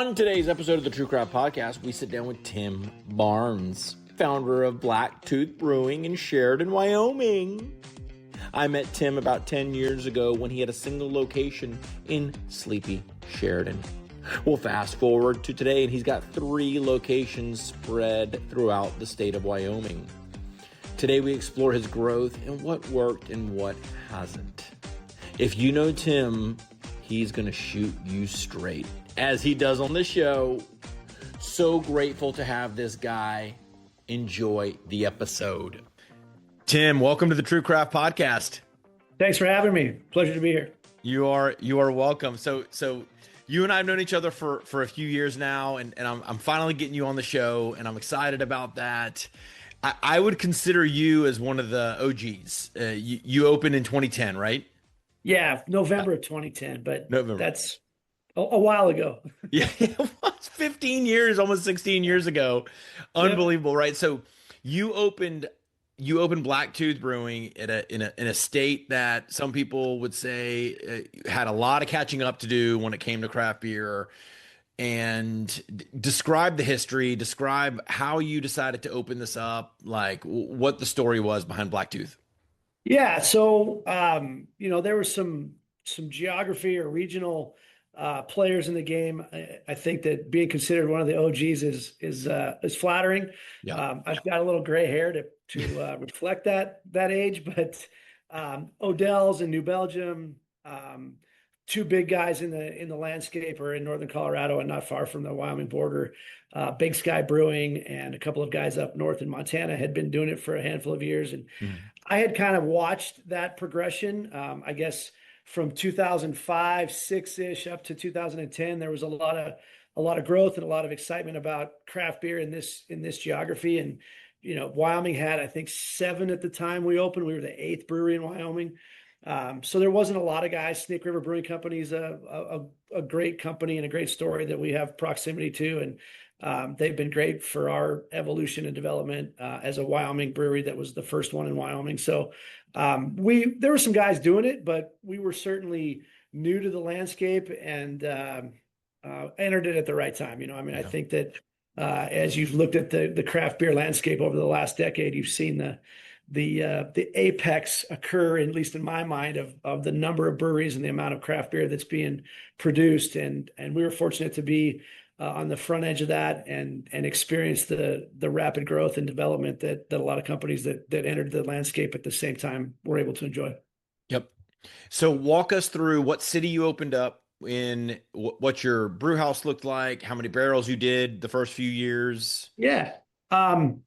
On today's episode of the True Craft Podcast, we sit down with Tim Barnes, founder of Black Tooth Brewing in Sheridan, Wyoming. I met Tim about 10 years ago when he had a single location in sleepy Sheridan. We'll fast forward to today and he's got 3 locations spread throughout the state of Wyoming. Today we explore his growth and what worked and what hasn't. If you know Tim, he's going to shoot you straight, as he does on the show. So grateful to have this guy. Enjoy the episode. Tim, welcome to the True Craft Podcast. Thanks for having me. Pleasure to be here. You are welcome. So you and I have known each other for a few years now, and I'm finally getting you on the show, and I'm excited about that. I would consider you as one of the OGs. You opened in 2010, right? Yeah, November of 2010, but November. That's a while ago. Yeah, it was 15 years, almost 16 years ago. Unbelievable, yep. Right? So you opened Black Tooth Brewing in a state that some people would say had a lot of catching up to do when it came to craft beer. And describe the history, describe how you decided to open this up, like what the story was behind Black Tooth. Yeah, so there was some geography or regional players in the game. I think that being considered one of the OGs is flattering. Yeah. I've got a little gray hair to reflect that age, but Odell's in New Belgium, 2 big guys in the landscape are in northern Colorado and not far from the Wyoming border. Big Sky Brewing and a couple of guys up north in Montana had been doing it for a handful of years, and I had kind of watched that progression. I guess from 2005, 6-ish up to 2010, there was a lot of growth and a lot of excitement about craft beer in this geography. And Wyoming had, I think, 7 at the time we opened. We were the 8th brewery in Wyoming. So there wasn't a lot of guys. Snake River Brewing Company is a great company and a great story that we have proximity to. And they've been great for our evolution and development as a Wyoming brewery that was the first one in Wyoming. So there were some guys doing it, but we were certainly new to the landscape and entered it at the right time. I think that as you've looked at the craft beer landscape over the last decade, you've seen the apex occur, at least in my mind, of the number of breweries and the amount of craft beer that's being produced. And we were fortunate to be on the front edge of that and experience the rapid growth and development that a lot of companies that entered the landscape at the same time were able to enjoy. Yep. So walk us through what city you opened up in, what your brew house looked like, how many barrels you did the first few years. Yeah.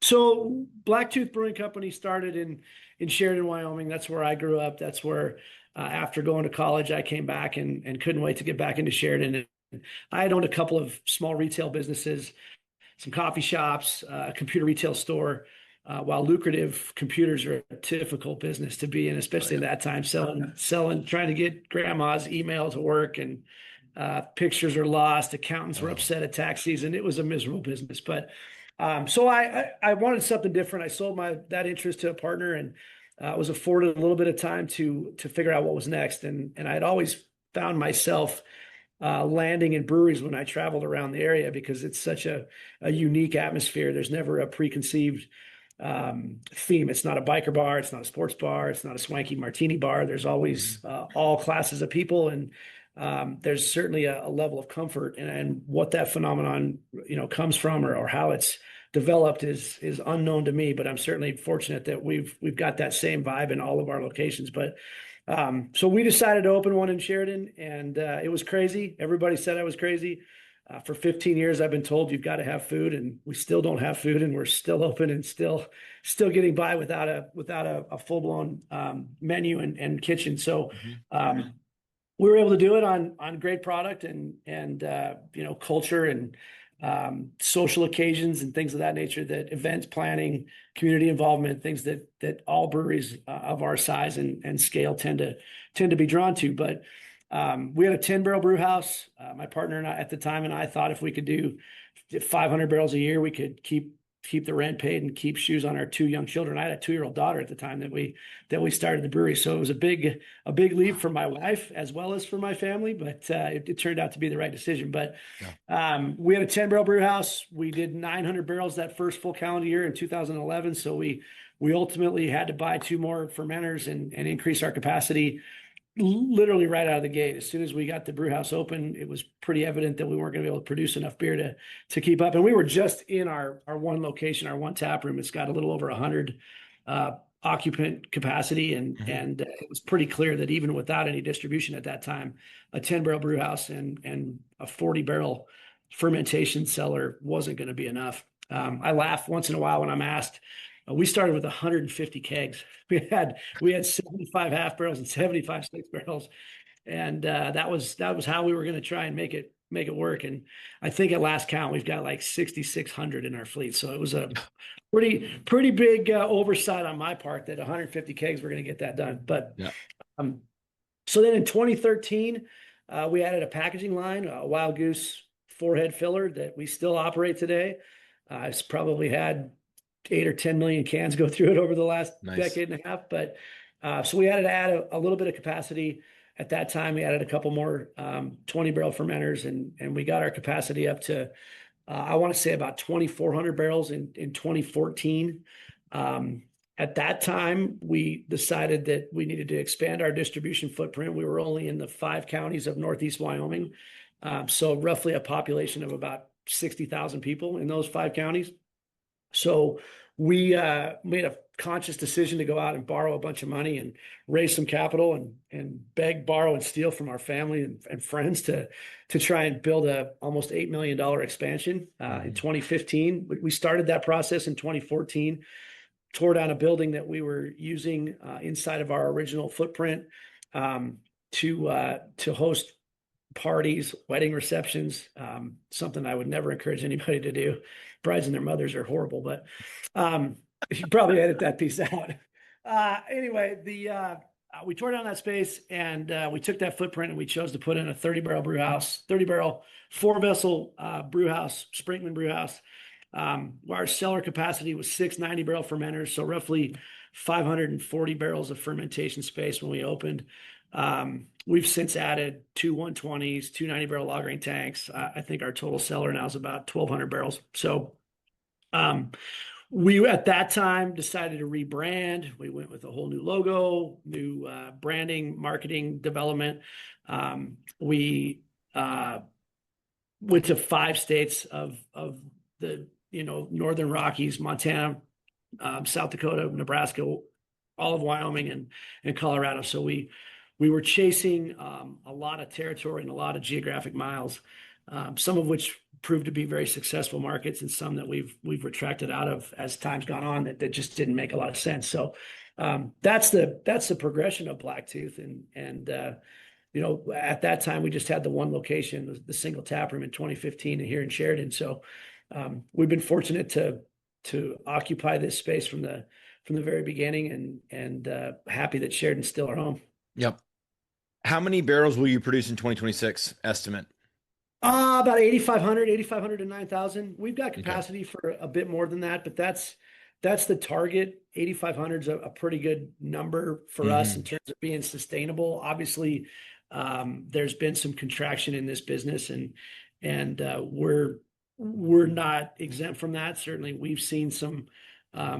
So Black Tooth Brewing Company started in Sheridan, Wyoming. That's where I grew up. That's where, after going to college, I came back and couldn't wait to get back into Sheridan. And I had owned a couple of small retail businesses, some coffee shops, a computer retail store. While lucrative, computers are a difficult business to be in, especially in that time, selling, trying to get grandma's email to work, and pictures are lost. Accountants were upset at tax season. It was a miserable business, but so I wanted something different. I sold that interest to a partner and was afforded a little bit of time to figure out what was next. And I had always found myself landing in breweries when I traveled around the area because it's such a unique atmosphere. There's never a preconceived theme. It's not a biker bar. It's not a sports bar. It's not a swanky martini bar. There's always all classes of people, and there's certainly a level of comfort, and what that phenomenon, comes from or how it's developed is unknown to me, but I'm certainly fortunate that we've got that same vibe in all of our locations. But so we decided to open one in Sheridan, and it was crazy. Everybody said I was crazy. For 15 years, I've been told you've got to have food, and we still don't have food, and we're still open and still getting by without a full-blown menu and kitchen. So we were able to do it on great product and culture and social occasions and things of that nature, that events planning, community involvement, things that all breweries of our size and scale tend to be drawn to. But we had a 10-barrel brew house. My partner and I at the time, and I thought if we could do 500 barrels a year, we could keep keep the rent paid and keep shoes on our two young children. I had a 2-year-old daughter at the time that we started the brewery. So it was a big leap for my wife as well as for my family, but it turned out to be the right decision. But we had a 10-barrel brew house. We did 900 barrels that first full calendar year in 2011. So we ultimately had to buy 2 more fermenters and increase our capacity literally right out of the gate. As soon as we got the brew house open, it was pretty evident that we weren't going to be able to produce enough beer to keep up. And we were just in our one location, our one tap room. It's got a little over 100 occupant capacity. And it was pretty clear that even without any distribution at that time, a 10-barrel brew house and a 40-barrel fermentation cellar wasn't going to be enough. I laugh once in a while when I'm asked. We started with 150 kegs. We had 75 half barrels and 75 6 barrels, and that was how we were going to try and make it work. And I think at last count we've got like 6,600 in our fleet. So it was a pretty big oversight on my part that 150 kegs were going to get that done. But so then in 2013, we added a packaging line, a Wild Goose 4-head filler that we still operate today. It's probably had 8 or 10 million cans go through it over the last decade and a half. But so we had to add a little bit of capacity. At that time, we added a couple more 20-barrel fermenters, and we got our capacity up to, I want to say, about 2,400 barrels in 2014. At that time, we decided that we needed to expand our distribution footprint. We were only in the 5 counties of Northeast Wyoming, so roughly a population of about 60,000 people in those 5 counties. So we made a conscious decision to go out and borrow a bunch of money and raise some capital and beg, borrow, and steal from our family and friends to try and build a almost $8 million expansion in 2015. We started that process in 2014, tore down a building that we were using inside of our original footprint to host parties, wedding receptions, something I would never encourage anybody to do. Brides and their mothers are horrible, but you should probably edit that piece out. Anyway, we tore down that space and we took that footprint and we chose to put in a 30-barrel brew house, 30-barrel 4-vessel brew house, Sprinkman brew house. Our cellar capacity was 6 90-barrel fermenters, so roughly 540 barrels of fermentation space when we opened. We've since added 2 120s, 2 90-barrel lagering tanks. I think our total cellar now is about 1,200 barrels. So we, at that time, decided to rebrand. We went with a whole new logo, new branding, marketing, development. We went to 5 states of the Northern Rockies, Montana, South Dakota, Nebraska, all of Wyoming, and Colorado. So we were chasing a lot of territory and a lot of geographic miles, some of which proved to be very successful markets, and some that we've retracted out of as time's gone on that just didn't make a lot of sense. So that's the progression of Black Tooth, and at that time we just had the one location, the single tap room in 2015 here in Sheridan. So we've been fortunate to occupy this space from the very beginning, and happy that Sheridan's still our home. Yep. How many barrels will you produce in 2026 estimate? About 8,500 to 9,000. We've got capacity for a bit more than that, but that's the target. 8,500 is a pretty good number for us in terms of being sustainable. Obviously, there's been some contraction in this business, and we're not exempt from that. Certainly, we've seen some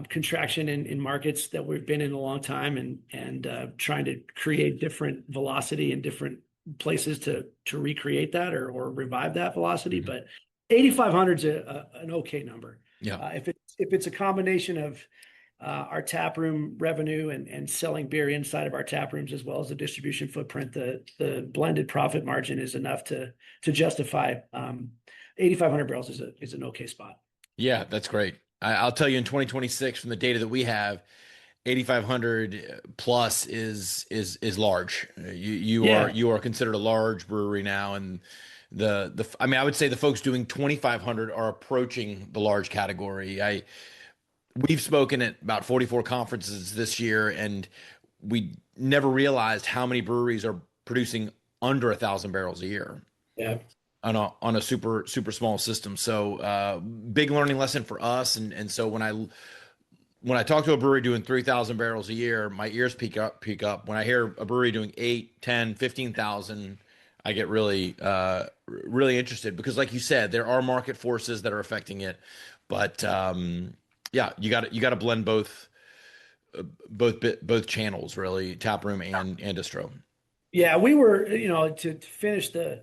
contraction in markets that we've been in a long time, and trying to create different velocity in different places to recreate that or revive that velocity. But 8,500 is an okay number. Yeah. If it's a combination of our tap room revenue and selling beer inside of our tap rooms, as well as the distribution footprint, the blended profit margin is enough to justify 8,500 barrels is an okay spot. Yeah, that's great. I'll tell you, in 2026, from the data that we have, 8,500 plus is large. You are considered a large brewery now, and I would say the folks doing 2,500 are approaching the large category. We've spoken at about 44 conferences this year, and we never realized how many breweries are producing under 1,000 barrels a year. Yeah. on a super small system. So big learning lesson for us. And so when I talk to a brewery doing 3,000 barrels a year, my ears peak up. When I hear a brewery doing 8, 10, 15,000, I get really interested because, like you said, there are market forces that are affecting it. But yeah, you got to blend both channels, really, taproom and distro. Yeah, we were, to finish the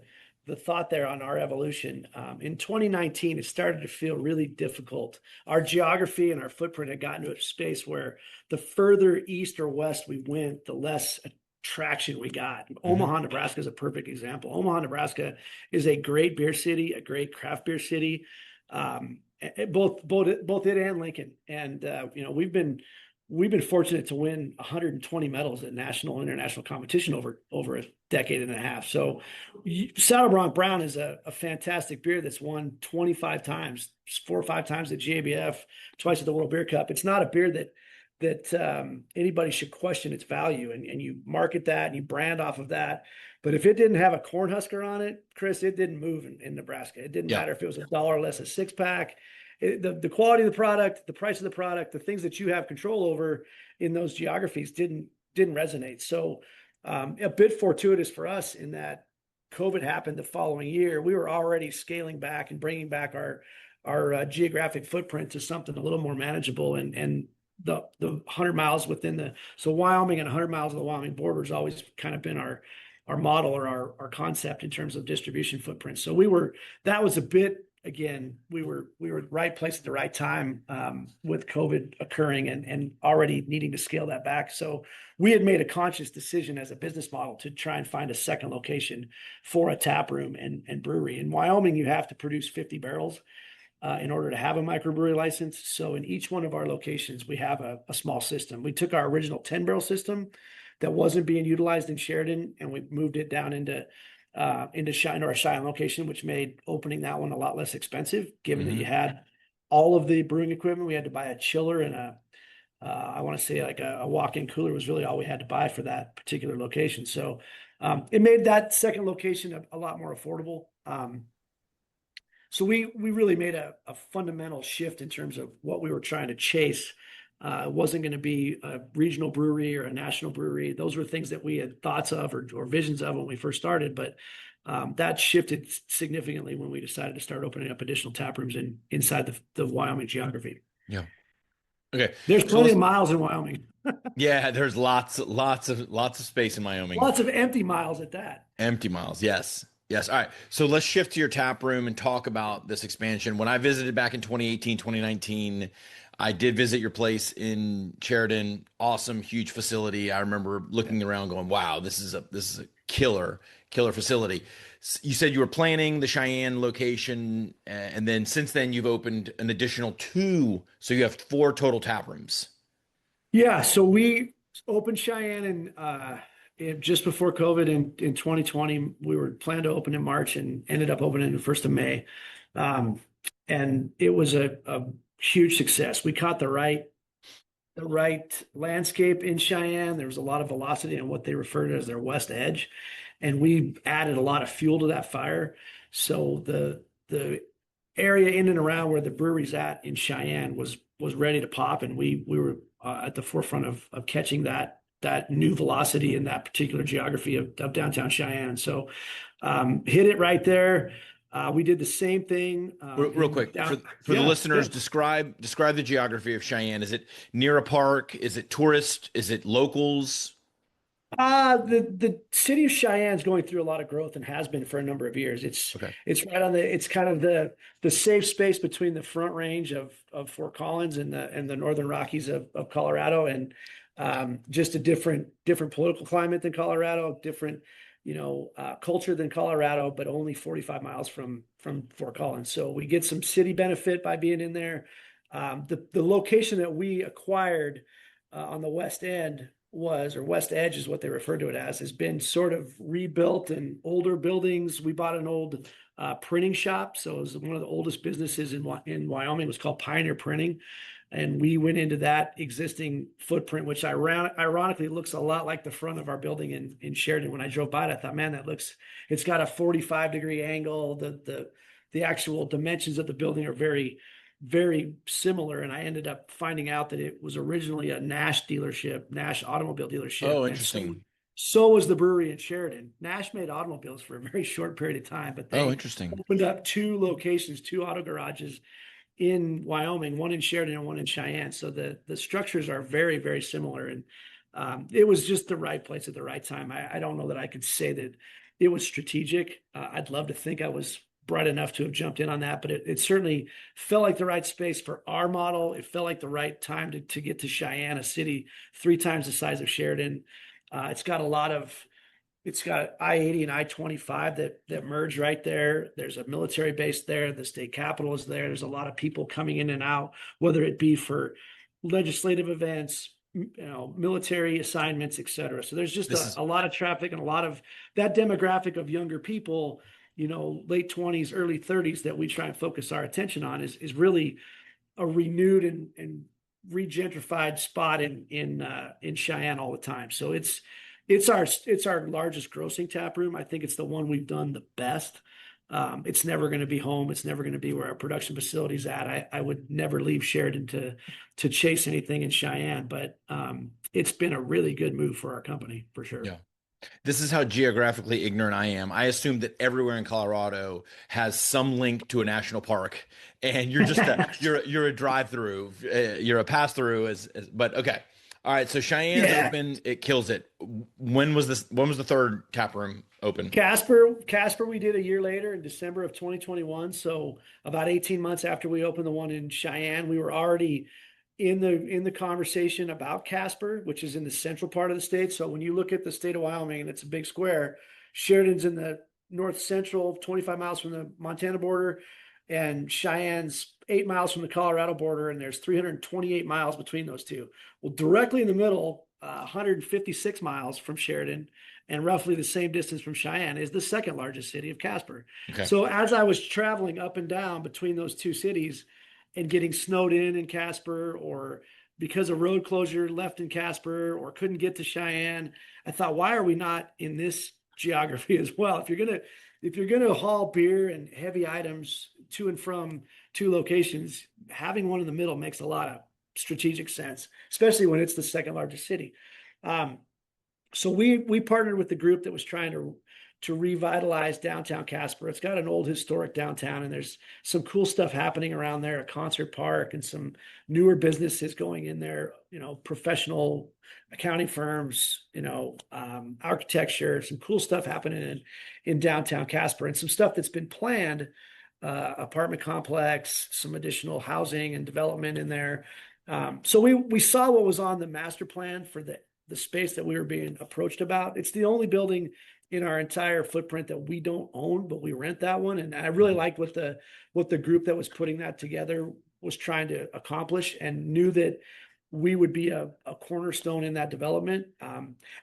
thought there on our evolution, in 2019, it started to feel really difficult. Our geography and our footprint had gotten to a space where the further east or west we went, the less traction we got. Hmm. Omaha, Nebraska is a perfect example. Omaha, Nebraska is a great beer city, a great craft beer city. Both it and Lincoln. And we've been fortunate to win 120 medals at national and international competition over a decade and a half. So Sour Bronc Brown is a fantastic beer that's won 25 times, 4 or 5 times at GABF, twice at the World Beer Cup. It's not a beer that anybody should question its value, and you market that and you brand off of that. But if it didn't have a Cornhusker on it, Chris, it didn't move in Nebraska. It didn't Yeah. matter if it was $1 less a 6-pack. The quality of the product, the price of the product, the things that you have control over in those geographies didn't resonate. So a bit fortuitous for us in that COVID happened the following year. We were already scaling back and bringing back our geographic footprint to something a little more manageable, and the 100 miles so Wyoming and 100 miles of the Wyoming border has always kind of been our model or our concept in terms of distribution footprint. So that was a bit, again, we were right place at the right time with COVID occurring and already needing to scale that back. So we had made a conscious decision as a business model to try and find a second location for a tap room and brewery. In Wyoming, you have to produce 50 barrels in order to have a microbrewery license. So in each one of our locations, we have a small system. We took our original 10-barrel system that wasn't being utilized in Sheridan, and we moved it down into our Cheyenne location, which made opening that one a lot less expensive, given that you had all of the brewing equipment. We had to buy a chiller and I want to say like a walk-in cooler was really all we had to buy for that particular location. So it made that second location a lot more affordable. So we really made a fundamental shift in terms of what we were trying to chase. It wasn't going to be a regional brewery or a national brewery. Those were things that we had thoughts of or visions of when we first started, but that shifted significantly when we decided to start opening up additional tap rooms inside the Wyoming geography. Yeah. Okay. There's plenty of miles in Wyoming. Yeah, there's lots of space in Wyoming. Lots of empty miles at that. Empty miles. Yes. Yes. All right. So let's shift to your tap room and talk about this expansion. When I visited back in 2018, 2019, I did visit your place in Sheridan. Awesome, huge facility. I remember looking around going, wow, this is a killer facility. You said you were planning the Cheyenne location, and then since then you've opened an additional 2. So you have 4 total tap rooms. Yeah. So we opened Cheyenne just before COVID in 2020. We were planned to open in March and ended up opening the 1st of May. And it was a huge success. We caught the right landscape in Cheyenne. There was a lot of velocity in what they refer to as their west edge, and we added a lot of fuel to that fire. So the area in and around where the brewery's at in Cheyenne was ready to pop, and we were at the forefront of catching that new velocity in that particular geography of downtown Cheyenne. So hit it right there. We did the same thing. Real quick, for the listeners, describe the geography of Cheyenne. Is it near a park? Is it tourist? Is it locals? The city of Cheyenne is going through a lot of growth and has been for a number of years. It's right on it's kind of the safe space between the Front Range of Fort Collins and the Northern Rockies of Colorado, and just a different political climate than Colorado, different culture than Colorado, but only 45 miles from Fort Collins. So we get some city benefit by being in there. The location that we acquired on the west end west edge is what they refer to it as, has been sort of rebuilt and older buildings. We bought an old printing shop. So it was one of the oldest businesses in Wyoming. It was called Pioneer Printing. And we went into that existing footprint, which ironically looks a lot like the front of our building in Sheridan. When I drove by it, I thought, man, it's got a 45-degree angle. The actual dimensions of the building are very, very similar. And I ended up finding out that it was originally a Nash dealership, Nash automobile dealership. Oh, And interesting. so was the brewery in Sheridan. Nash made automobiles for a very short period of time, but Oh, they interesting. opened up two locations, two auto garages in Wyoming, one in Sheridan and one in Cheyenne. So the structures are very, very similar. And it was just the right place at the right time. I don't know that I could say that it was strategic. I'd love to think I was bright enough to have jumped in on that, but it certainly felt like the right space for our model. It felt like the right time to get to Cheyenne, a city 3 times the size of Sheridan. It's got I-80 and I-25 that merge right there. There's a military base there. The state capitol is there. There's a lot of people coming in and out, whether it be for legislative events, military assignments, et cetera. So there's just a lot of traffic and a lot of that demographic of younger people, late 20s, early 30s that we try and focus our attention on is really a renewed and regentrified spot in Cheyenne all the time. So it's our largest grossing tap room. I think it's the one we've done the best. It's never going to be home. It's never going to be where our production facility's at. I would never leave Sheridan to chase anything in Cheyenne, but it's been a really good move for our company for sure. Yeah. This is how geographically ignorant I am. I assume that everywhere in Colorado has some link to a national park, and you're just you're a drive-through, you're a pass-through. But okay, all right. So Cheyenne's open, it kills it. When was the third tap room open? Casper, we did a year later in December of 2021. So about 18 months after we opened the one in Cheyenne, we were already in the conversation about Casper, which is in the central part of the state. So when you look at the state of Wyoming and it's a big square, Sheridan's in the north central, 25 miles from the Montana border, and Cheyenne's 8 miles from the Colorado border, and there's 328 miles between those two. Well, directly in the middle, 156 miles from Sheridan and roughly the same distance from Cheyenne is the second largest city of Casper. Okay. So as I was traveling up and down between those two cities and getting snowed in Casper, or because of road closure left in Casper, or couldn't get to Cheyenne, I thought, why are we not in this geography as well? If you're gonna haul beer and heavy items to and from two locations, having one in the middle makes a lot of strategic sense, especially when it's the second largest city. So we partnered with the group that was trying to revitalize downtown Casper. It's got an old historic downtown, and there's some cool stuff happening around there, a concert park and some newer businesses going in there, professional accounting firms, architecture, some cool stuff happening in downtown Casper, and some stuff that's been planned, apartment complex, some additional housing and development in there. So we saw what was on the master plan for the space that we were being approached about. It's the only building in our entire footprint that we don't own, but we rent that one. And I really liked what the group that was putting that together was trying to accomplish, and knew that we would be a cornerstone in that development.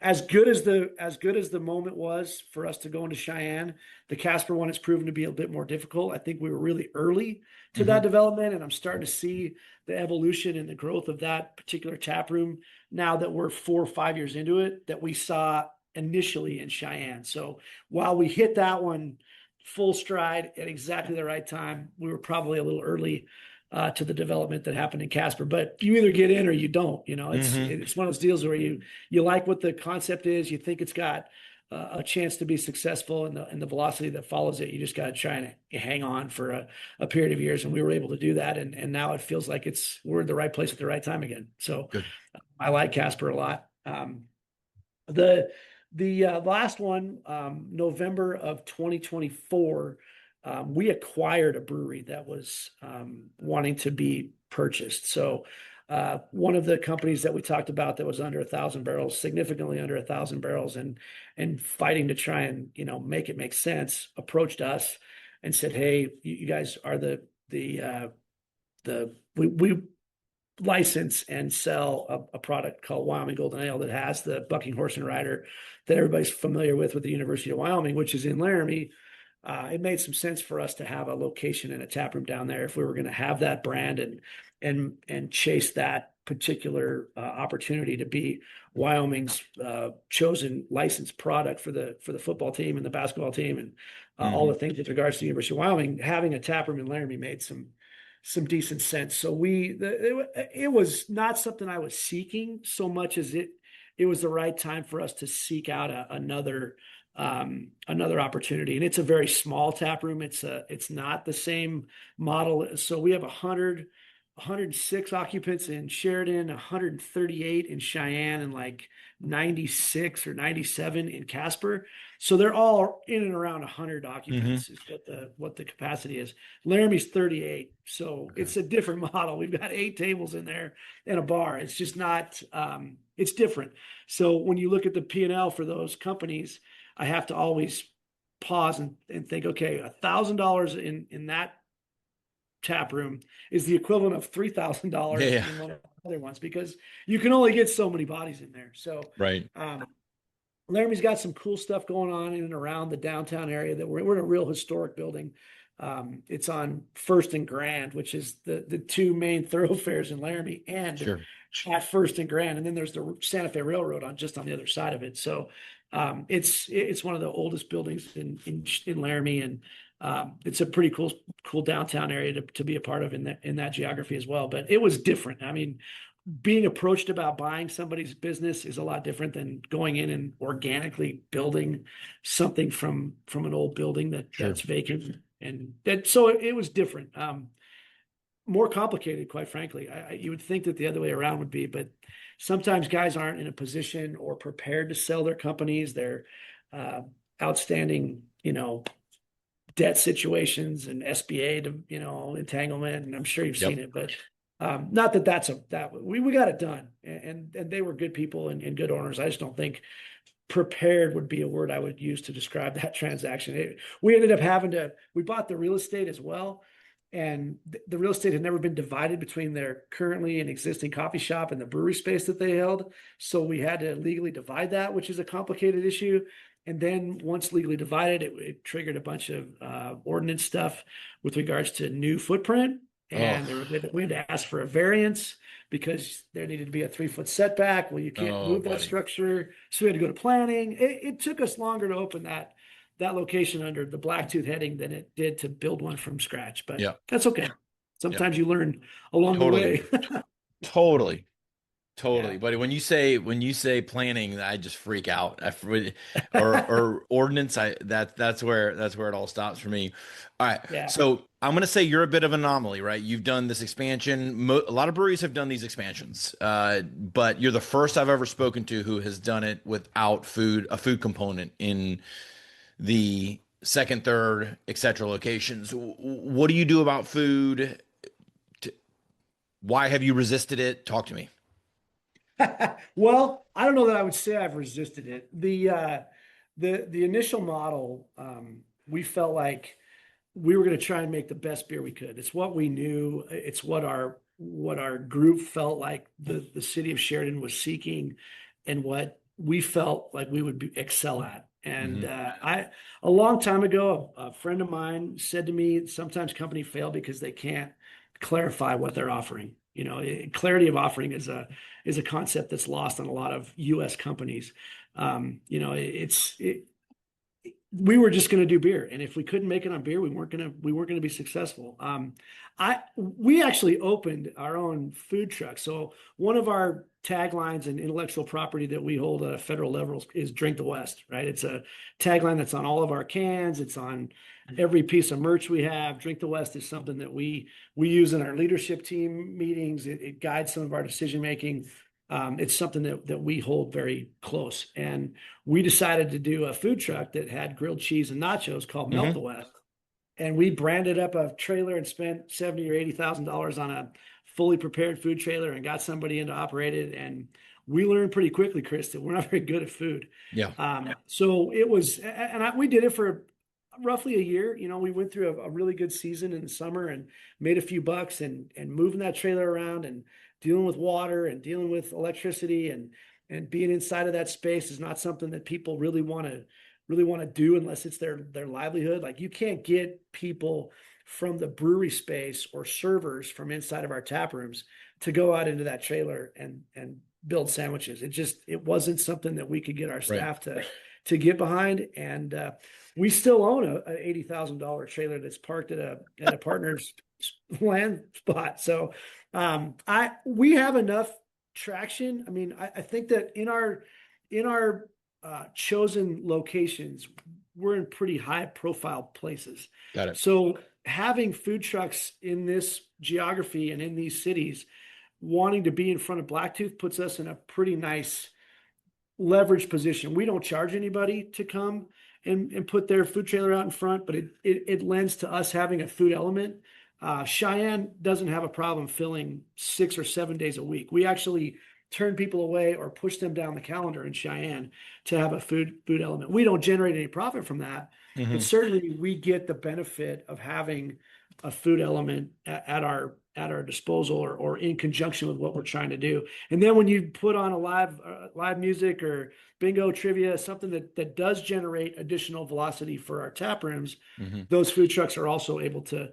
As good as the moment was for us to go into Cheyenne, the Casper one has proven to be a bit more difficult. I think we were really early to that development, and I'm starting to see the evolution and the growth of that particular tap room now that we're 4 or 5 years into it, that we saw initially in Cheyenne. So while we hit that one full stride at exactly the right time, we were probably a little early to the development that happened in Casper. But you either get in or you don't. It's one of those deals where you like what the concept is, you think it's got a chance to be successful, and the velocity that follows it, you just got to try and hang on for a period of years. And we were able to do that, and now it feels like we're in the right place at the right time again. So good. I like Casper a lot. The last one, November of 2024, we acquired a brewery that was wanting to be purchased. So one of the companies that we talked about that was under 1,000 barrels, significantly under 1,000 barrels, and fighting to try and make it make sense, approached us and said, "Hey, you guys are we license and sell a product called Wyoming Golden Ale that has the bucking horse and rider that everybody's familiar with the University of Wyoming, which is in Laramie. it made some sense for us to have a location and a tap room down there if we were going to have that brand and chase that particular opportunity to be Wyoming's chosen licensed product for the football team and the basketball team and all the things with regards to the University of Wyoming. Having a tap room in Laramie made some decent sense. So it was not something I was seeking so much as it was the right time for us to seek out another opportunity. And it's a very small tap room. It's not the same model. So we have 106 occupants in Sheridan, 138 in Cheyenne, and like 96 or 97 in Casper. So they're all in and around 100 occupants is what the capacity is. Laramie's 38. So it's a different model. We've got 8 tables in there and a bar. It's just not, it's different. So when you look at the P&L for those companies, I have to always pause and think, okay, $1,000 in that tap room is the equivalent of $3,000 in one of the other ones, because you can only get so many bodies in there. So right. Laramie's got some cool stuff going on in and around the downtown area that we're in a real historic building. It's on First and Grand, which is the 2 main thoroughfares in Laramie, and at First and Grand. And then there's the Santa Fe Railroad on the other side of it. So it's one of the oldest buildings in Laramie, and it's a pretty cool downtown area to be a part of in that geography as well. But it was different. I mean, being approached about buying somebody's business is a lot different than going in and organically building something from an old building that's vacant. And so it was different, more complicated, quite frankly. You would think that the other way around would be, but sometimes guys aren't in a position or prepared to sell their companies. They're outstanding, debt situations and SBA to, entanglement. And I'm sure you've seen it, but not that we got it done, and they were good people and good owners. I just don't think prepared would be a word I would use to describe that transaction. We ended up we bought the real estate as well. And the real estate had never been divided between their currently and existing coffee shop and the brewery space that they held. So we had to legally divide that, which is a complicated issue. And then once legally divided, it triggered a bunch of ordinance stuff with regards to new footprint. And we had to ask for a variance because there needed to be a 3-foot setback. Well, you can't move that structure. So we had to go to planning. It took us longer to open that location under the Black Tooth heading than it did to build one from scratch. But that's okay. Sometimes you learn along the way. Totally. But when you say planning, I just freak out. Or ordinance, that's where it all stops for me. All right. Yeah. So I'm going to say you're a bit of an anomaly, right? You've done this expansion. A lot of breweries have done these expansions, but you're the first I've ever spoken to who has done it without a food component in the second, third, etc. locations. What do you do about food? Why have you resisted it? Talk to me. Well, I don't know that I would say I've resisted it. The initial model, we felt like we were going to try and make the best beer we could. It's what we knew. It's what our group felt like the city of Sheridan was seeking, and what we felt like we would excel at. And a long time ago, a friend of mine said to me, sometimes companies fail because they can't clarify what they're offering. Clarity of offering is a concept that's lost on a lot of U.S. companies. We were just going to do beer, and if we couldn't make it on beer, we weren't going to be successful. We actually opened our own food truck. So one of our taglines and intellectual property that we hold at a federal level is "Drink the West." Right? It's a tagline that's on all of our cans. It's on every piece of merch we have. "Drink the West" is something that we use in our leadership team meetings. It guides some of our decision making. It's something that we hold very close. And we decided to do a food truck that had grilled cheese and nachos called Melt the West. And we branded up a trailer and spent $70,000 or $80,000 on a fully prepared food trailer and got somebody in to operate it. And we learned pretty quickly, Chris, that we're not very good at food. So it was, we did it for roughly a year. We went through a really good season in the summer and made a few bucks, and moving that trailer around and dealing with water and dealing with electricity and being inside of that space is not something that people really want to really want to do unless it's their livelihood. Like you can't get people from the brewery space or servers from inside of our tap rooms to go out into that trailer and build sandwiches. It wasn't something that we could get our Right. staff to get behind. And we still own a $80,000 trailer that's parked at a partner's land spot. So we have enough traction. I mean, I think that in our chosen locations, we're in pretty high profile places. Got it. So having food trucks in this geography and in these cities wanting to be in front of Blacktooth puts us in a pretty nice leverage position. We don't charge anybody to come and put their food trailer out in front, but it lends to us having a food element. Cheyenne doesn't have a problem filling 6 or 7 days a week. We actually turn people away or push them down the calendar in Cheyenne to have a food element. We don't generate any profit from that, Mm-hmm. but certainly we get the benefit of having a food element at our disposal or in conjunction with what we're trying to do. And then when you put on a live music or bingo trivia, something that does generate additional velocity for our tap rooms, Mm-hmm. those food trucks are also able to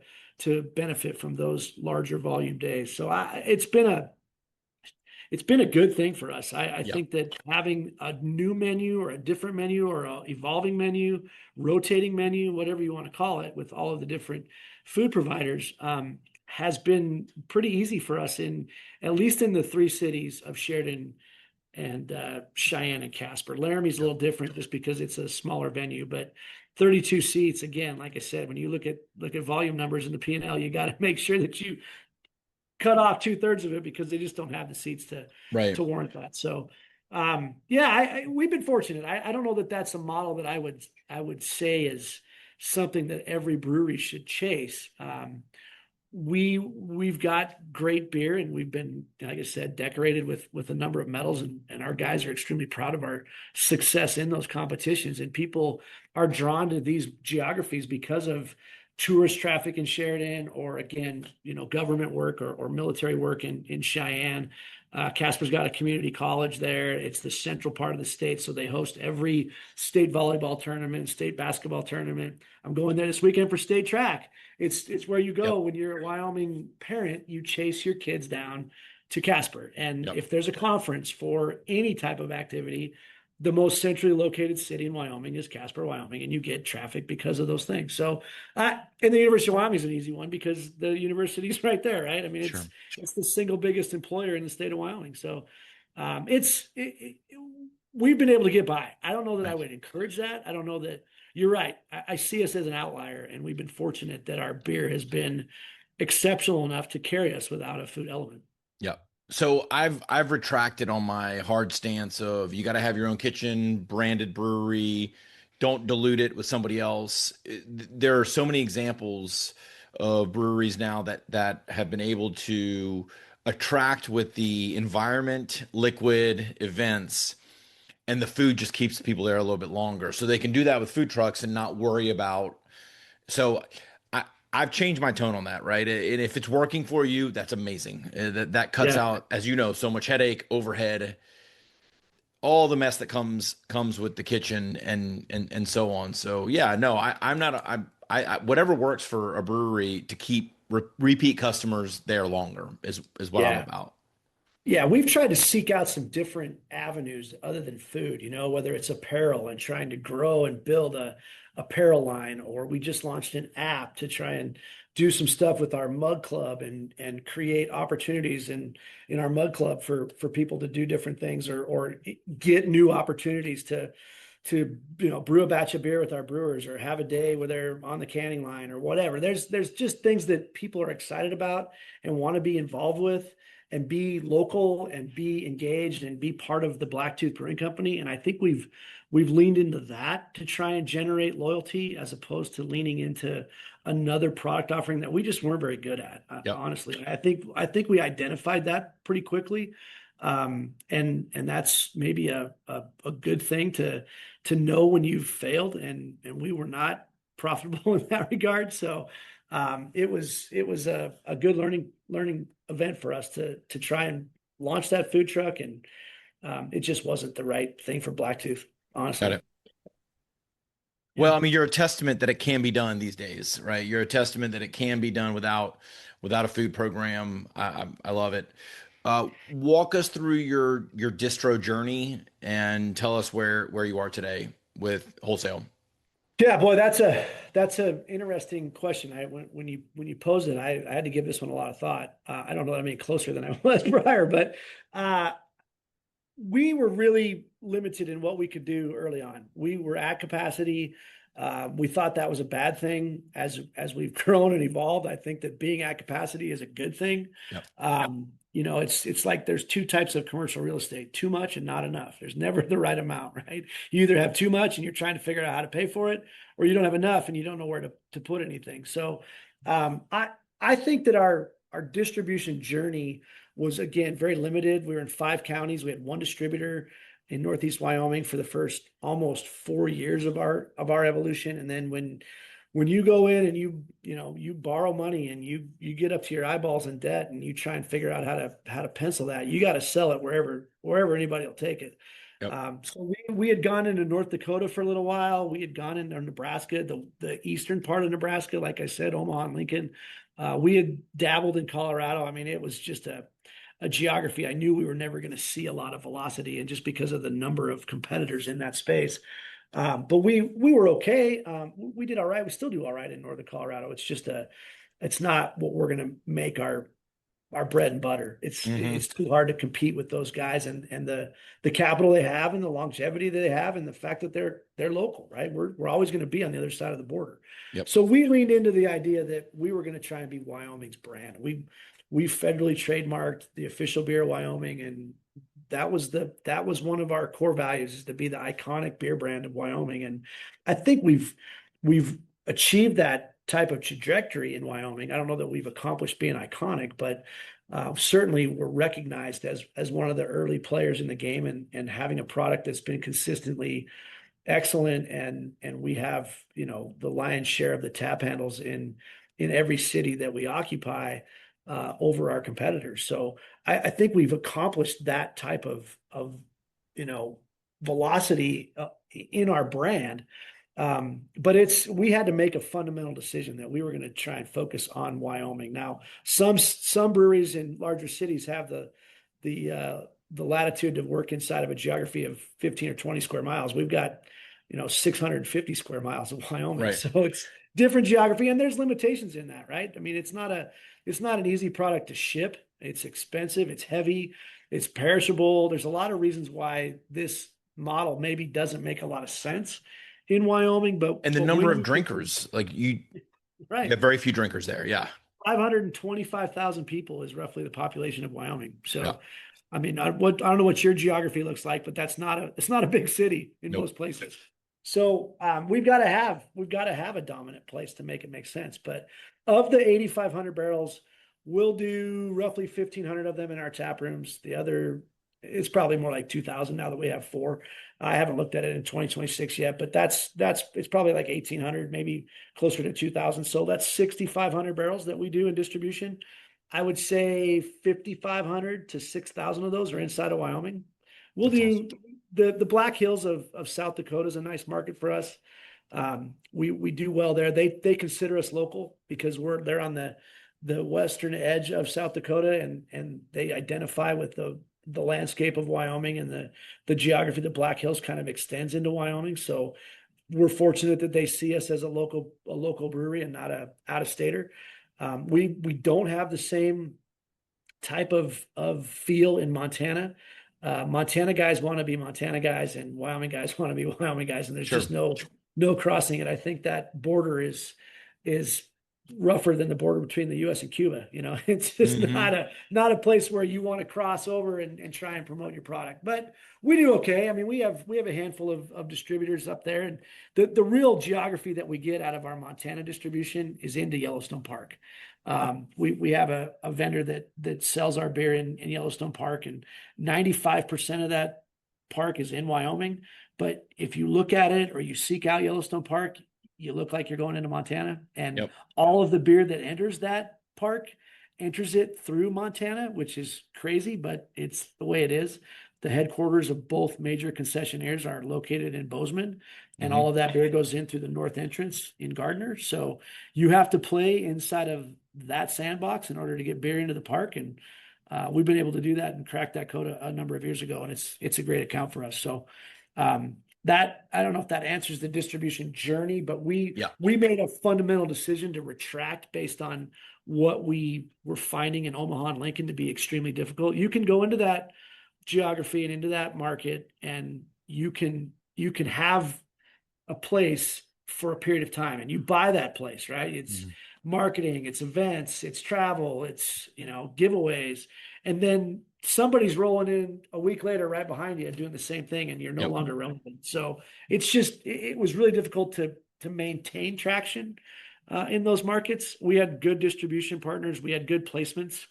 benefit from those larger volume days. So it's been a good thing for us. I Yeah. think that having a new menu or a different menu or a evolving menu, rotating menu, whatever you want to call it, with all of the different food providers, has been pretty easy for us at least in the 3 cities of Sheridan and Cheyenne and Casper. Laramie's a little different just because it's a smaller venue, but 32 seats, again, like I said, when you look at volume numbers in the P&L, you got to make sure that you cut off 2/3 of it because they just don't have the seats Right. to warrant that. So, we've been fortunate. I don't know that that's a model that I would say is something that every brewery should chase. We've got great beer, and we've been, like I said, decorated with a number of medals, and our guys are extremely proud of our success in those competitions. And people are drawn to these geographies because of tourist traffic in Sheridan, or again, government work or military work in Cheyenne. Casper's got a community college there. It's the central part of the state, so they host every state volleyball tournament, state basketball tournament. I'm going there this weekend for state track. It's where you go when you're a Wyoming parent. You chase your kids down to Casper, and if there's a conference for any type of activity, the most centrally located city in Wyoming is Casper, Wyoming, and you get traffic because of those things. So, and the University of Wyoming is an easy one because the university is right there, right? I mean, Sure. it's the single biggest employer in the state of Wyoming. So, we've been able to get by. I don't know that I would encourage that. I don't know that you're right. I see us as an outlier, and we've been fortunate that our beer has been exceptional enough to carry us without a food element. Yeah. So I've retracted on my hard stance of you got to have your own kitchen, branded brewery, don't dilute it with somebody else. There are so many examples of breweries now that have been able to attract with the environment, liquid events, and the food just keeps people there a little bit longer. So they can do that with food trucks and not worry about. So I've changed my tone on that, right? And if it's working for you, that's amazing. That cuts out, as you know, so much headache, overhead, all the mess that comes with the kitchen and so on. So yeah, no, I'm not. Whatever works for a brewery to keep repeat customers there longer is what I'm about. Yeah, we've tried to seek out some different avenues other than food, whether it's apparel and trying to grow and build a apparel line, or we just launched an app to try and do some stuff with our mug club and create opportunities in our mug club for people to do different things or get new opportunities to brew a batch of beer with our brewers, or have a day where they're on the canning line or whatever. There's just things that people are excited about and want to be involved with, and be local and be engaged and be part of the Black Tooth Brewing Company. And I think we've leaned into that to try and generate loyalty, as opposed to leaning into another product offering that we just weren't very good at. Honestly, I think we identified that pretty quickly. And that's maybe a good thing to know when you've failed, and we were not profitable in that regard. So it was a good learning event for us to try and launch that food truck, and it just wasn't the right thing for Blacktooth, honestly. Got it. Well, Yeah. I mean, you're a testament that it can be done these days, right? You're a testament that it can be done without a food program. I love it. Walk us through your distro journey and tell us where you are today with wholesale. Yeah, boy, that's a interesting question. When you posed it, I had to give this one a lot of thought. I don't know that I'm any closer than I was prior, but uh, we were really limited in what we could do early on. We were at capacity. We thought that was a bad thing as we've grown and evolved. I think that being at capacity is a good thing. Yep. It's like there's two types of commercial real estate: too much and not enough. There's never the right amount, right? You either have too much and you're trying to figure out how to pay for it, or you don't have enough and you don't know where to put anything. So I think that our distribution journey was, again, very limited. We were in 5 counties. We had one distributor in Northeast Wyoming for the first almost 4 years of our evolution. And then when you go in and you borrow money and you get up to your eyeballs in debt and you try and figure out how to pencil that, you got to sell it wherever anybody will take it. Yep. So we had gone into North Dakota for a little while. We had gone into Nebraska, the eastern part of Nebraska, like I said, Omaha and Lincoln. We had dabbled in Colorado. I mean, it was just a geography I knew we were never going to see a lot of velocity, and just because of the number of competitors in that space. But we were okay. We did all right. We still do all right in northern Colorado. It's not what we're going to make our bread and butter. It's too hard to compete with those guys and the capital they have and the longevity that they have and the fact that they're local, right? We're always going to be on the other side of the border. Yep. So we leaned into the idea that we were going to try and be Wyoming's brand. We federally trademarked the official beer of Wyoming, and that was one of our core values, is to be the iconic beer brand of Wyoming. And I think we've achieved that type of trajectory in Wyoming. I don't know that we've accomplished being iconic, but certainly we're recognized as one of the early players in the game, and having a product that's been consistently excellent. And we have, the lion's share of the tap handles in every city that we occupy, over our competitors. So I think we've accomplished that type of velocity in our brand. But we had to make a fundamental decision that we were going to try and focus on Wyoming. Now, some breweries in larger cities have the latitude to work inside of a geography of 15 or 20 square miles. We've got 650 square miles of Wyoming. Right. So it's different geography, and there's limitations in that, right? I mean, it's not an easy product to ship. It's expensive, it's heavy, it's perishable. There's a lot of reasons why this model maybe doesn't make a lot of sense in Wyoming, and the number of drinkers, like you right, have very few drinkers there. Yeah. 525,000 people is roughly the population of Wyoming. So, Yeah. I mean, I don't know what your geography looks like, but it's not a big city in Nope. most places. So we've got to have a dominant place to make it make sense. But of the 8,500 barrels, we'll do roughly 1,500 of them in our tap rooms. The other, it's probably more like 2,000 now that we have 4. I haven't looked at it in 2026 yet, but it's probably like 1,800, maybe closer to 2,000. So that's 6,500 barrels that we do in distribution. I would say 5,500 to 6,000 of those are inside of Wyoming. We'll That's do the Black Hills of South Dakota is a nice market for us. We do well there. They consider us local because they're on the western edge of South Dakota, and they identify with the landscape of Wyoming, and the geography. The Black Hills kind of extends into Wyoming. So we're fortunate that they see us as a local brewery and not a out-of-stater. We don't have the same type of feel in Montana. Montana guys want to be Montana guys, and Wyoming guys want to be Wyoming guys, and there's Sure. just no crossing it. I think that border is rougher than the border between the U.S. and Cuba. It's just not a place where you want to cross over and try and promote your product. But we do okay. I mean, we have a handful of distributors up there, and the real geography that we get out of our Montana distribution is into Yellowstone Park. We have a vendor that sells our beer in Yellowstone Park, and 95% of that park is in Wyoming. But if you look at it or you seek out Yellowstone Park, you look like you're going into Montana, and Yep. all of the beer that enters that park enters it through Montana, which is crazy, but it's the way it is. The headquarters of both major concessionaires are located in Bozeman, and all of that beer goes in through the north entrance in Gardner. So you have to play inside of that sandbox in order to get beer into the park. And we've been able to do that and crack that code a number of years ago, and it's a great account for us. So that, I don't know if that answers the distribution journey, but we made a fundamental decision to retract based on what we were finding in Omaha and Lincoln to be extremely difficult. You can go into that geography and into that market, and you can have a place for a period of time, and you buy that place, right? It's marketing, it's events, it's travel, it's, giveaways. And then somebody's rolling in a week later right behind you doing the same thing, and you're no longer relevant. So it's just, it was really difficult to maintain traction in those markets. We had good distribution partners. We had good placements.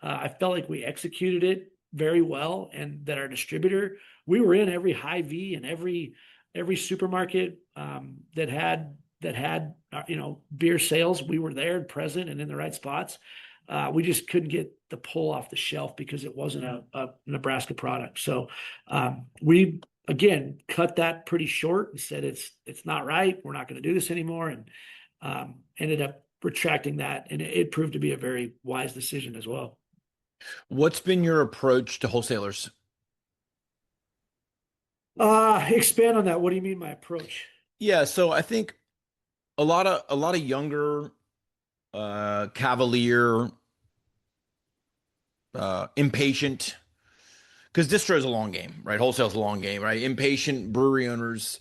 I felt like we executed it very well, and that our distributor, we were in every Hy-Vee and every supermarket that had beer sales. We were there and present and in the right spots. We just couldn't get the pull off the shelf because it wasn't a Nebraska product. So we again cut that pretty short and said it's not right. We're not going to do this anymore, and ended up retracting that, and it proved to be a very wise decision as well. What's been your approach to wholesalers? Expand on that. What do you mean my approach? Yeah, so I think a lot of younger, cavalier, impatient, because distro is a long game, right? Wholesale is a long game, right? Impatient brewery owners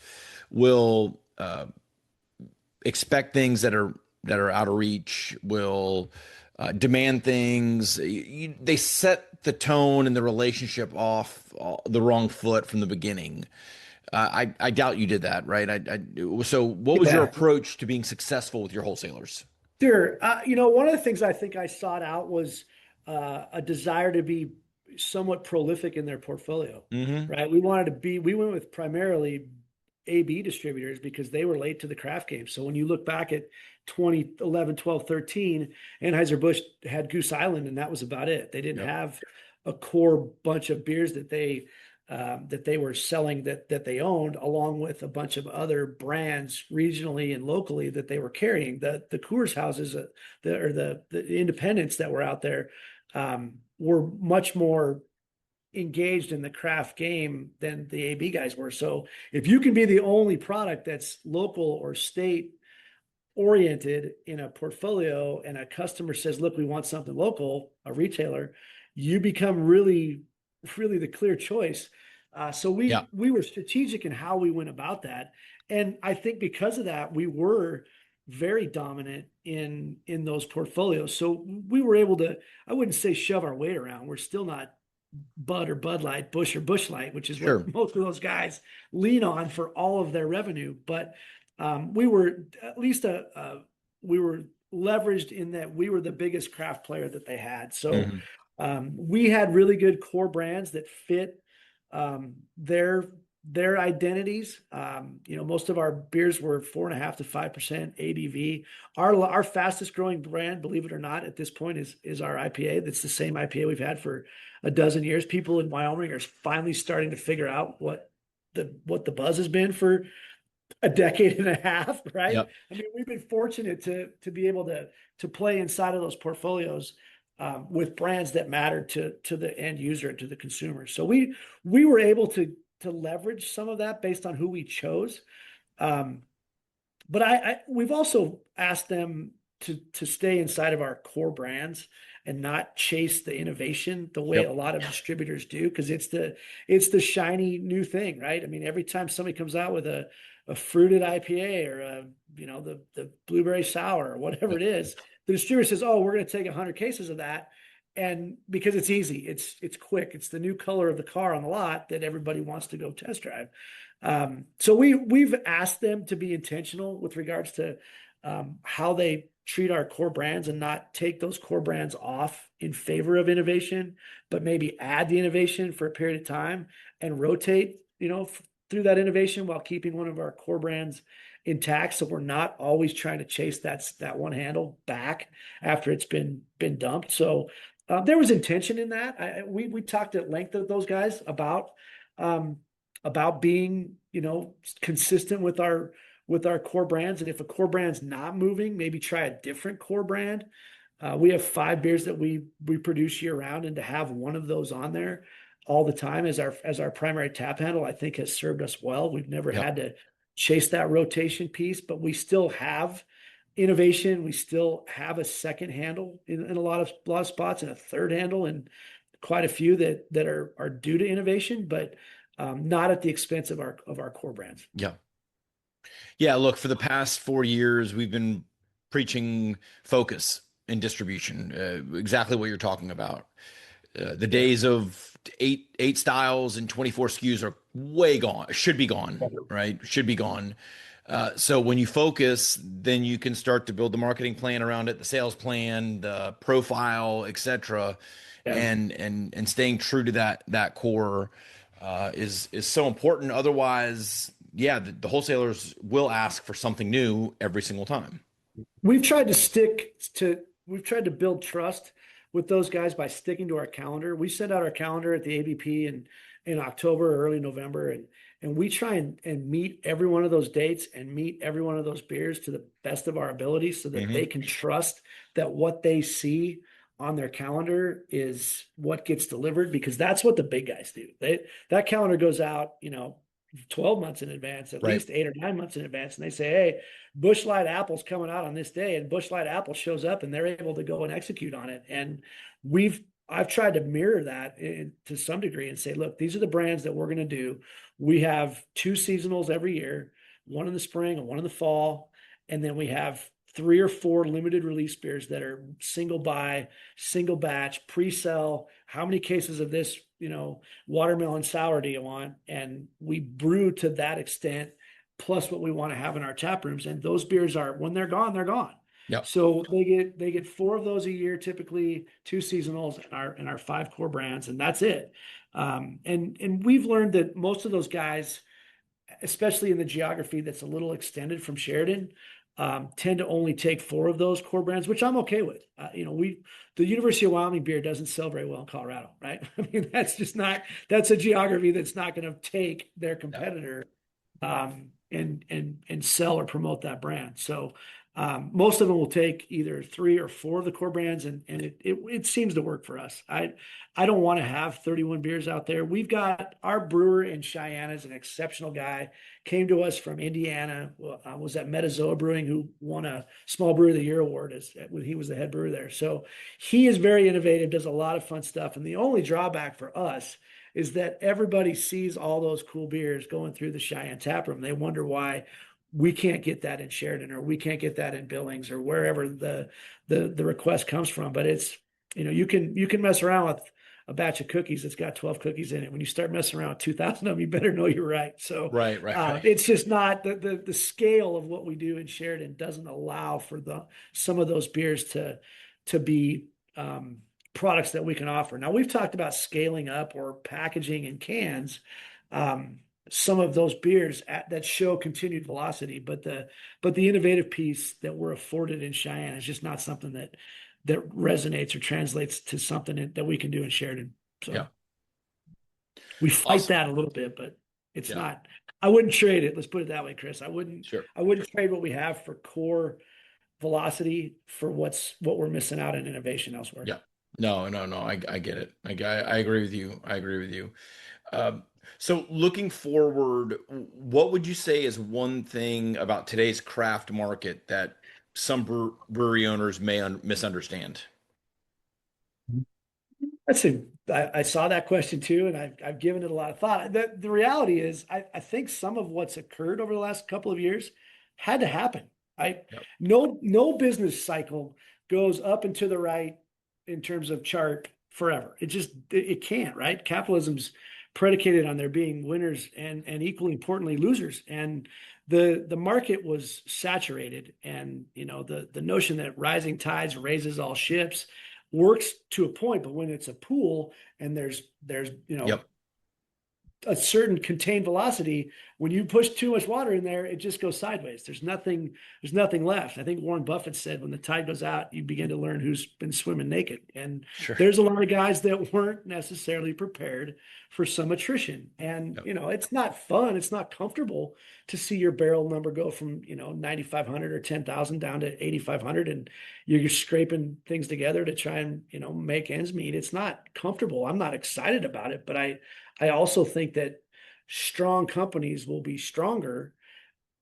will expect things that are out of reach, will demand things. They set the tone and the relationship off the wrong foot from the beginning. I doubt you did that, right? So what was your approach to being successful with your wholesalers? Sure. One of the things I think I sought out was a desire to be somewhat prolific in their portfolio, right? We went with primarily AB distributors because they were late to the craft game. So when you look back at 2011, 12, 13, Anheuser-Busch had Goose Island, and that was about it. They didn't have a core bunch of beers that they were selling that they owned, along with a bunch of other brands regionally and locally that they were carrying. The Coors houses, or the independents that were out there, were much more engaged in the craft game than the AB guys were. So if you can be the only product that's local or state oriented in a portfolio, and a customer says, look, we want something local, a retailer, you become really, really the clear choice. So we were strategic in how we went about that. And I think because of that, we were very dominant in those portfolios. So we were able to, I wouldn't say shove our weight around. We're still not Bud or Bud Light, Busch or Busch Light, which is what most of those guys lean on for all of their revenue. But we were at least we were leveraged in that we were the biggest craft player that they had. So we had really good core brands that fit their identities. Most of our beers were 4.5 to 5% ABV. Our fastest growing brand, believe it or not, at this point is our IPA. That's the same IPA we've had for a dozen years. People in Wyoming are finally starting to figure out what the buzz has been for a decade and a half, right? Yep. I mean, we've been fortunate to be able to play inside of those portfolios with brands that matter to the end user, to the consumer. So we were able to leverage some of that based on who we chose. But we've also asked them to stay inside of our core brands and not chase the innovation the way a lot of distributors do, because it's the shiny new thing, right? I mean, every time somebody comes out with a fruited IPA or the blueberry sour or whatever it is, the distributor says, "Oh, we're going to take 100 cases of that," and because it's easy, it's quick, it's the new color of the car on the lot that everybody wants to go test drive. So we've asked them to be intentional with regards to how they treat our core brands, and not take those core brands off in favor of innovation, but maybe add the innovation for a period of time and rotate, through that innovation while keeping one of our core brands intact. So we're not always trying to chase that one handle back after it's been dumped. So there was intention in that. We talked at length with those guys about being consistent with our core brands. And if a core brand's not moving, maybe try a different core brand. We have 5 beers that we produce year round, and to have one of those on there all the time as our primary tap handle, I think has served us well. We've never Yep. had to chase that rotation piece, but we still have innovation. We still have a second handle in a lot of spots, and a third handle, and quite a few that are due to innovation, but not at the expense of our core brands. Yeah. Yeah. Look, for the past 4 years, we've been preaching focus in distribution, exactly what you're talking about. The days of eight styles and 24 SKUs are way gone, should be gone, right? Should be gone. So when you focus, then you can start to build the marketing plan around it, the sales plan, the profile, etc. Yeah. And staying true to that core is so important. Otherwise, yeah, the wholesalers will ask for something new every single time. We've tried to build trust with those guys by sticking to our calendar. We send out our calendar at the ABP in October or early November, and we try and meet every one of those dates and meet every one of those beers to the best of our ability, so that they can trust that what they see on their calendar is what gets delivered, because that's what the big guys do. That calendar goes out, 12 months in advance, at least 8 or 9 months in advance. And they say, hey, Busch Light Apple's coming out on this day, and Busch Light Apple shows up and they're able to go and execute on it. And I've tried to mirror that to some degree and say, look, these are the brands that we're going to do. We have 2 seasonals every year, one in the spring and one in the fall. And then we have 3 or 4 limited release beers that are single buy, single batch, pre-sell. How many cases of this, watermelon sour do you want? And we brew to that extent, plus what we want to have in our tap rooms. And those beers are, when they're gone, they're gone. Yep. So they get 4 of those a year, typically 2 seasonals and our 5 core brands, and that's it. And we've learned that most of those guys, especially in the geography that's a little extended from Sheridan, tend to only take 4 of those core brands, which I'm okay with. The University of Wyoming beer doesn't sell very well in Colorado, right? I mean, that's a geography that's not going to take their competitor and sell or promote that brand. So most of them will take either 3 or 4 of the core brands, and it seems to work for us. I don't want to have 31 beers out there. We've got our brewer in Cheyenne is an exceptional guy. Came to us from Indiana. Was at Metazoa Brewing, who won a Small Brewer of the Year award he was the head brewer there. So he is very innovative, does a lot of fun stuff. And the only drawback for us is that everybody sees all those cool beers going through the Cheyenne tap room. They wonder why we can't get that in Sheridan, or we can't get that in Billings, or wherever the request comes from. But it's, you can mess around with a batch of cookies that's got 12 cookies in it. When you start messing around with 2,000 of them, you better know you're right. So right. It's just not the scale of what we do in Sheridan doesn't allow for some of those beers to be products that we can offer. Now, we've talked about scaling up or packaging in cans some of those beers that show continued velocity, but the innovative piece that we're afforded in Cheyenne is just not something that resonates or translates to something that we can do in Sheridan. So we fight that a little bit, but it's not. I wouldn't trade it. Let's put it that way, Chris. I wouldn't trade what we have for core velocity for what we're missing out in innovation elsewhere. Yeah. No. I get it. I agree with you. So looking forward, what would you say is one thing about today's craft market that some brewery owners may misunderstand? I saw that question too, and I've given it a lot of thought. The reality is, I think some of what's occurred over the last couple of years had to happen. No business cycle goes up and to the right in terms of chart forever. It can't, right? Capitalism's predicated on there being winners and equally importantly losers, and the market was saturated, and the notion that rising tides raises all ships works to a point, but when it's a pool and there's a certain contained velocity. When you push too much water in there, it just goes sideways. There's nothing left. I think Warren Buffett said, when the tide goes out, you begin to learn who's been swimming naked. And Sure. there's a lot of guys that weren't necessarily prepared for some attrition. And, Yep. it's not fun. It's not comfortable to see your barrel number go from, 9,500 or 10,000 down to 8,500, and you're scraping things together to try and, make ends meet. It's not comfortable. I'm not excited about it, but I also think that strong companies will be stronger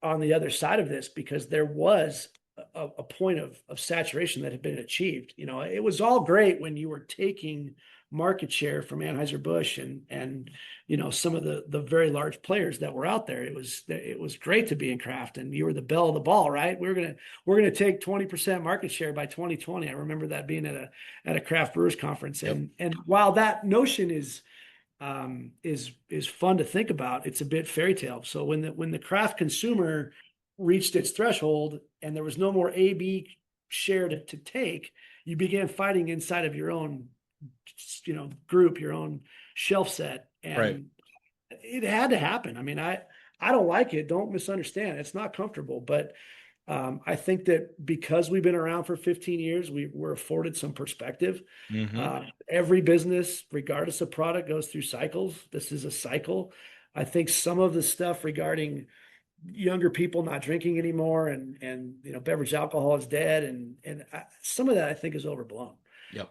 on the other side of this, because there was a point of saturation that had been achieved. It was all great when you were taking market share from Anheuser-Busch and some of the very large players that were out there. It was great to be in craft, and you were the belle of the ball, right? We're gonna take 20% market share by 2020. I remember that being at a craft brewers conference. Yep. And while that notion is fun to think about, it's a bit fairy tale. So when the craft consumer reached its threshold and there was no more AB share to take, you began fighting inside of your own, group, your own shelf set, and Right. it had to happen. I mean, I don't like it. Don't misunderstand. It's not comfortable, but I think that because we've been around for 15 years, we're afforded some perspective. Every business, regardless of product, goes through cycles. This is a cycle. I think some of the stuff regarding younger people not drinking anymore and beverage alcohol is dead, and some of that I think is overblown. Yep.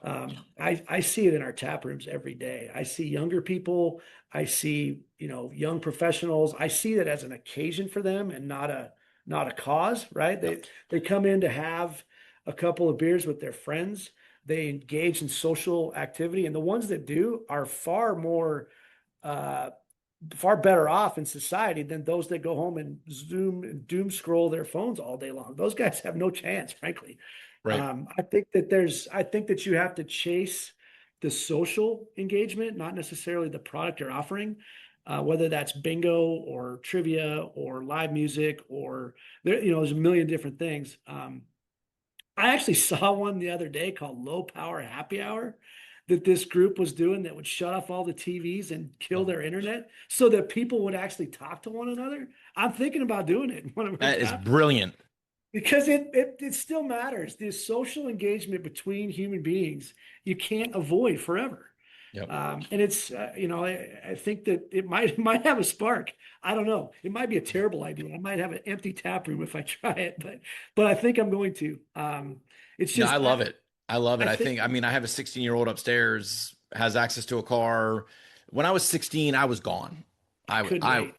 I see it in our tap rooms every day. I see younger people. I see young professionals. I see that as an occasion for them and not a cause, right? They come in to have a couple of beers with their friends. They engage in social activity, and the ones that do are far better off in society than those that go home and Zoom and doom scroll their phones all day long. Those guys have no chance, frankly. Right. I think that you have to chase the social engagement, not necessarily the product you're offering. Whether that's bingo or trivia or live music or there's a million different things. I actually saw one the other day called Low Power Happy Hour that this group was doing, that would shut off all the TVs and kill their internet so that people would actually talk to one another. I'm thinking about doing it. That is brilliant. Because it still matters. This social engagement between human beings, you can't avoid forever. Yep. And it's, I think that it might have a spark. I don't know. It might be a terrible idea. I might have an empty tap room if I try it, but I think I'm going to. It's just, I love it. I love it. I I think- think, I have a 16-year-old upstairs, has access to a car. When I was 16, I was gone. Couldn't wait.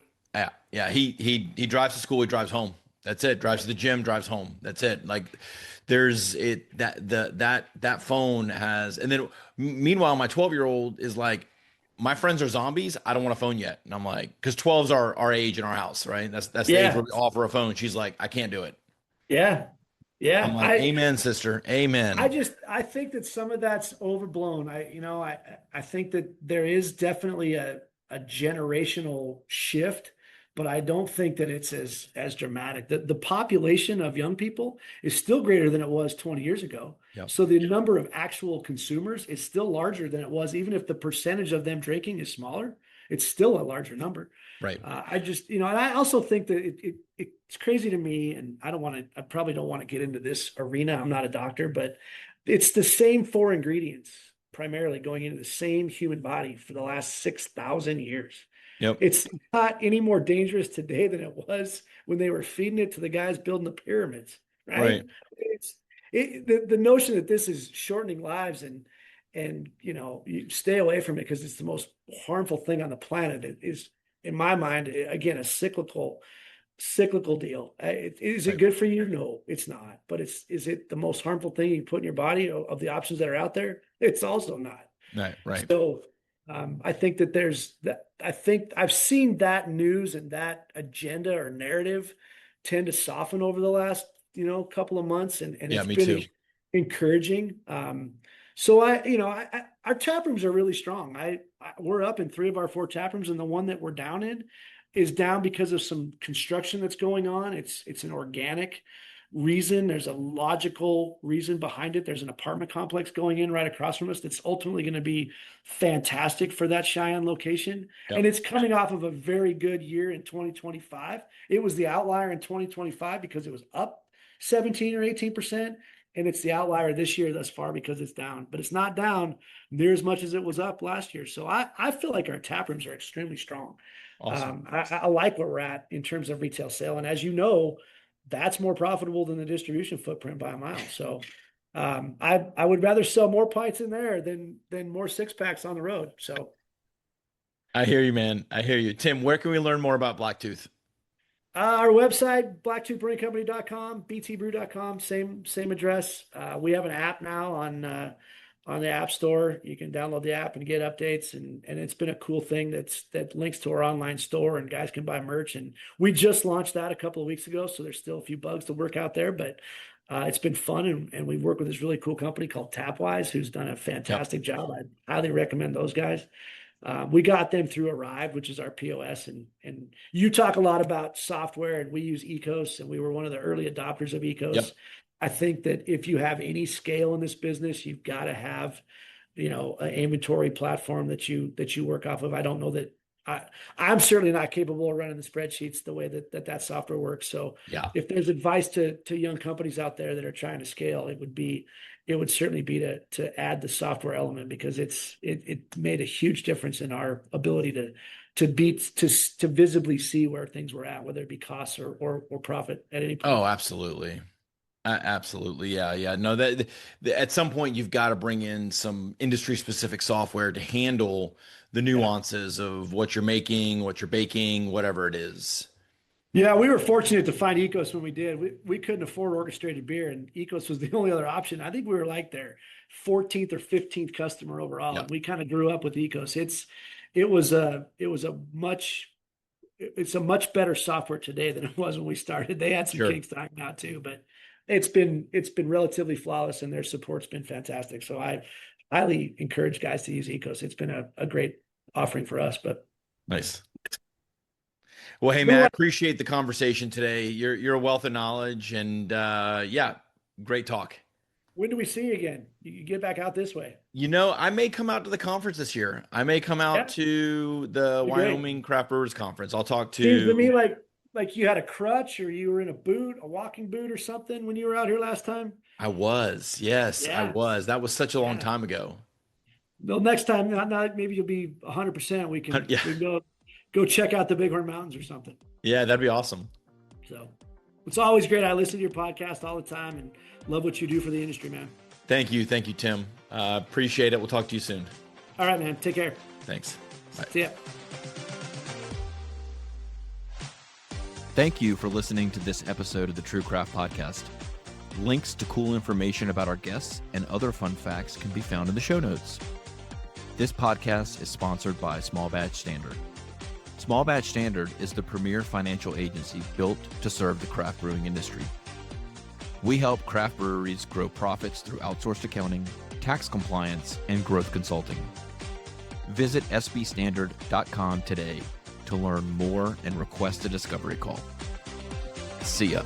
Yeah. He drives to school. He drives home. That's it. Drives to the gym, drives home. That's it. Like that phone has, and then meanwhile, my 12-year-old is like, my friends are zombies. I don't want a phone yet. And I'm like, because 12s are our age in our house, right? That's the age where we offer a phone. She's like, I can't do it. Yeah. Yeah. I'm like, amen, sister. Amen. I think that some of that's overblown. I think that there is definitely a generational shift, but I don't think that it's as dramatic. The population of young people is still greater than it was 20 years ago. Yep. So the number of actual consumers is still larger than it was, even if the percentage of them drinking is smaller. It's still a larger number. Right. And I also think that it's crazy to me, and I probably don't want to get into this arena. I'm not a doctor, but it's the same four ingredients primarily going into the same human body for the last 6,000 years. Yep. It's not any more dangerous today than it was when they were feeding it to the guys building the pyramids, right? The notion that this is shortening lives and you stay away from it because it's the most harmful thing on the planet. It is, in my mind, again, a cyclical deal. Is it good for you? No, it's not. But is it the most harmful thing you put in your body of the options that are out there? It's also not. Right. So I think that there's that. I think I've seen that news and that agenda or narrative tend to soften over the last couple of months, and it's me been too. encouraging. So our tap rooms are really strong. We're up in 3 of our 4 tap rooms, and the one that we're down in is down because of some construction that's going on. It's an organic reason. There's a logical reason behind it. There's an apartment complex going in right across from us that's ultimately going to be fantastic for that Cheyenne location. Yep. And it's coming off of a very good year in 2025. It was the outlier in 2025 because it was up 17 or 18%. And it's the outlier this year thus far because it's down, but it's not down near as much as it was up last year. So I feel like our tap rooms are extremely strong. Awesome. I like where we're at in terms of retail sale. And as you know, that's more profitable than the distribution footprint by a mile. So I would rather sell more pints in there than more 6-packs on the road. So I hear you, man. I hear you. Tim, where can we learn more about Black Tooth? our website, blacktoothbrewingcompany.com, btbrew.com, same address. We have an app now on the App Store. You can download the app and get updates, and it's been a cool thing that links to our online store, and guys can buy merch. And we just launched that a couple of weeks ago, so there's still a few bugs to work out there, but it's been fun, and we've worked with this really cool company called Tapwise, who's done a fantastic job. I highly recommend those guys. We got them through Arrive, which is our POS, and you talk a lot about software, and we use Ecos, and we were one of the early adopters of Ecos. Yep. I think that if you have any scale in this business, you've got to have, an inventory platform that you work off of. I don't know that I'm certainly not capable of running the spreadsheets the way that software works. So Yeah. if there's advice to young companies out there that are trying to scale, it would certainly be to add the software element, because it made a huge difference in our ability to visibly see where things were at, whether it be costs or profit at any point. Oh, absolutely. Absolutely. Yeah. Yeah. No, that at some point you've got to bring in some industry specific software to handle the nuances of what you're making, what you're baking, whatever it is. Yeah, we were fortunate to find Ecos when we did. We couldn't afford orchestrated beer, and Ecos was the only other option. I think we were like their 14th or 15th customer overall. Yep. And we kind of grew up with Ecos. It's a much better software today than it was when we started. They had some Sure. kinks to iron out too, but it's been relatively flawless, and their support's been fantastic. So I highly encourage guys to use Ecos. It's been a great offering for us. But Nice. Well, hey man, I appreciate the conversation today. You're a wealth of knowledge, and yeah, great talk. when do we see you again? You get back out this way. I may come out to the conference this year. I may come out to the Wyoming Craft Brewers Conference. I'll talk to. Seems to me like you had a crutch, or you were in a walking boot or something when you were out here last time. I was, yes, I was. That was such a long time ago. Well, next time, not maybe you'll be 100%. We can go check out the Bighorn Mountains or something. Yeah, that'd be awesome. So it's always great. I listen to your podcast all the time and love what you do for the industry, man. Thank you, Tim. Appreciate it. We'll talk to you soon. All right, man. Take care. Thanks. Bye. See ya. Thank you for listening to this episode of the True Craft Podcast. Links to cool information about our guests and other fun facts can be found in the show notes. This podcast is sponsored by Small Batch Standard. Small Batch Standard is the premier financial agency built to serve the craft brewing industry. We help craft breweries grow profits through outsourced accounting, tax compliance, and growth consulting. Visit sbstandard.com today to learn more and request a discovery call. See ya.